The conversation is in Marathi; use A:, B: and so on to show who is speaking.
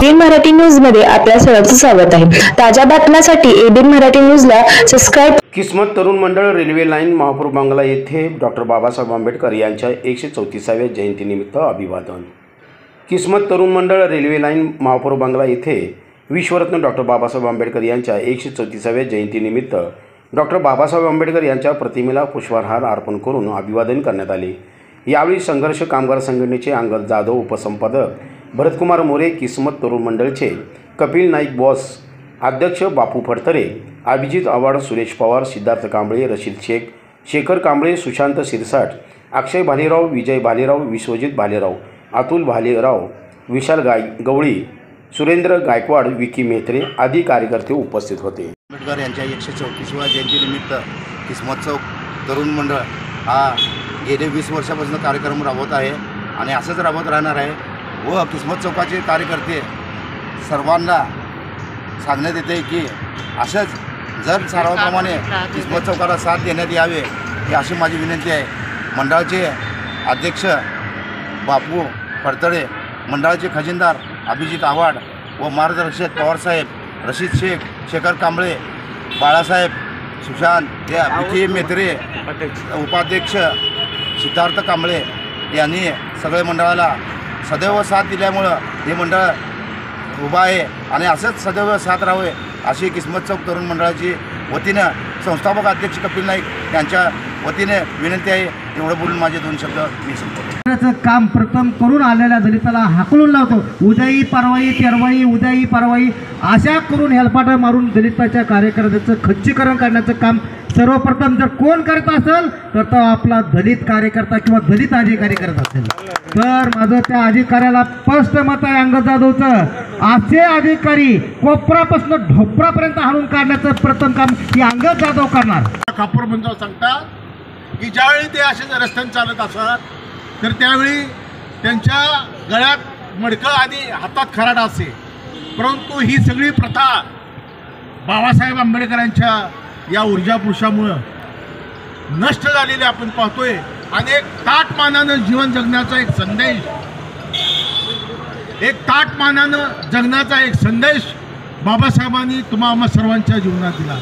A: एबीएन मराठी न्यूज मध्ये आपल्या सर्वांचं स्वागत आहे। ताज्या बातम्यांसाठी एबीएन मराठी न्यूजला सबस्क्राइब।
B: किस्मत तरुण मंडळ रेल्वे लाईन महापौर बंगला येथे डॉक्टर बाबासाहेब आंबेडकर यांच्या 134व्या जयंतीनिमित्त अभिवादन। किस्मत तरुण मंडळ रेल्वे लाईन महापौर बंगला येथे विश्वरत्न डॉक्टर बाबासाहेब आंबेडकर यांच्या 134व्या जयंतीनिमित्त डॉक्टर बाबासाहेब आंबेडकर यांच्या प्रतिमेला पुष्पहार अर्पण करून अभिवादन करण्यात आले। यावेळी संघर्ष कामगार संघटनेचे अंगद जाधव, उपसंपादक भरतकुमार मोरे, किस्मत तरुण मंडळचे कपिल नाईक बॉस, अध्यक्ष बापू फडतरे, अभिजित आव्हाड, सुरेश पवार, सिद्धार्थ कांबळे, रशीद शेख, शेखर कांबळे, सुशांत शिरसाट, अक्षय भालेराव, विजय भालेराव, विश्वजित भालेराव, अतुल भालेराव, विशाल गवळी, सुरेंद्र गायकवाड, विकी मेहत्रे आदी कार्यकर्ते उपस्थित होते।
C: आंबेडकर यांच्या 134व्या जयंतीनिमित्त किस्मत चौक तरुण मंडळ हा गेले 20 वर्षापासून कार्यक्रम राबवत आहे आणि असंच राबवत राहणार आहे व किस्मत चौकाचे कार्यकर्ते सर्वांना सांगण्यात येते की असंच जर सर्वांप्रमाणे किस्मत चौकाला साथ देण्यात यावे ही अशी माझी विनंती आहे। मंडळाचे अध्यक्ष बापू फडतरे, मंडळाचे खजिनदार अभिजित आव्हाड व मार्गदर्शक पवारसाहेब, रशीद शेख, शेखर कांबळे, बाळासाहेब, सुशांत विकी मेहत्रे, उपाध्यक्ष सिद्धार्थ कांबळे यांनी सगळे मंडळाला सदैव साथ दिल्यामुळं हे मंडळ उभं आहे आणि असंच सदैव साथ राहावे अशी किस्मत चौक तरुण मंडळाची वतीनं संस्थापक अध्यक्ष कपिल नाईक यांच्या वतीने विनंती आहे। एवढं बोलून माझे 2 शब्द मी संपवतो।
D: काम प्रथम करून आलेल्या दलिताला हाकलून लावतो। उद्याही परवाई, तेरवाई, उद्याही परवाई अशा करून हेलपाटा मारून दलिताच्या कार्यकर्त्याचं खच्चीकरण करण्याचं काम सर्वप्रथम जर कोण करत असेल तर तो आपला दलित कार्यकर्ता किंवा दलित अधिकारी करत असेल। तर माझं त्या अधिकाऱ्याला स्पष्ट मत आहे अंगद जाधवचं, असे अधिकारी कोपरापासून ढोपरापर्यंत हाणून काढण्याचं प्रथम काम ही अंगद जाधव करणार।
E: कापूर बंधू सांगतात की ज्यावेळी ते असे रस्त्याने चालत असतात तर त्यावेळी त्यांच्या गळ्यात मडकं आणि हातात खराडा असे, परंतु ही सगळी प्रथा बाबासाहेब आंबेडकरांच्या या ऊर्जा पुरुषामुळं नष्ट झालेली आपण पाहतोय आणि एक ताटमानानं जीवन जगण्याचा एक संदेश, एक ताटमानानं जगण्याचा एक संदेश बाबासाहेबांनी तुम्हा सर्वांच्या जीवनात दिला।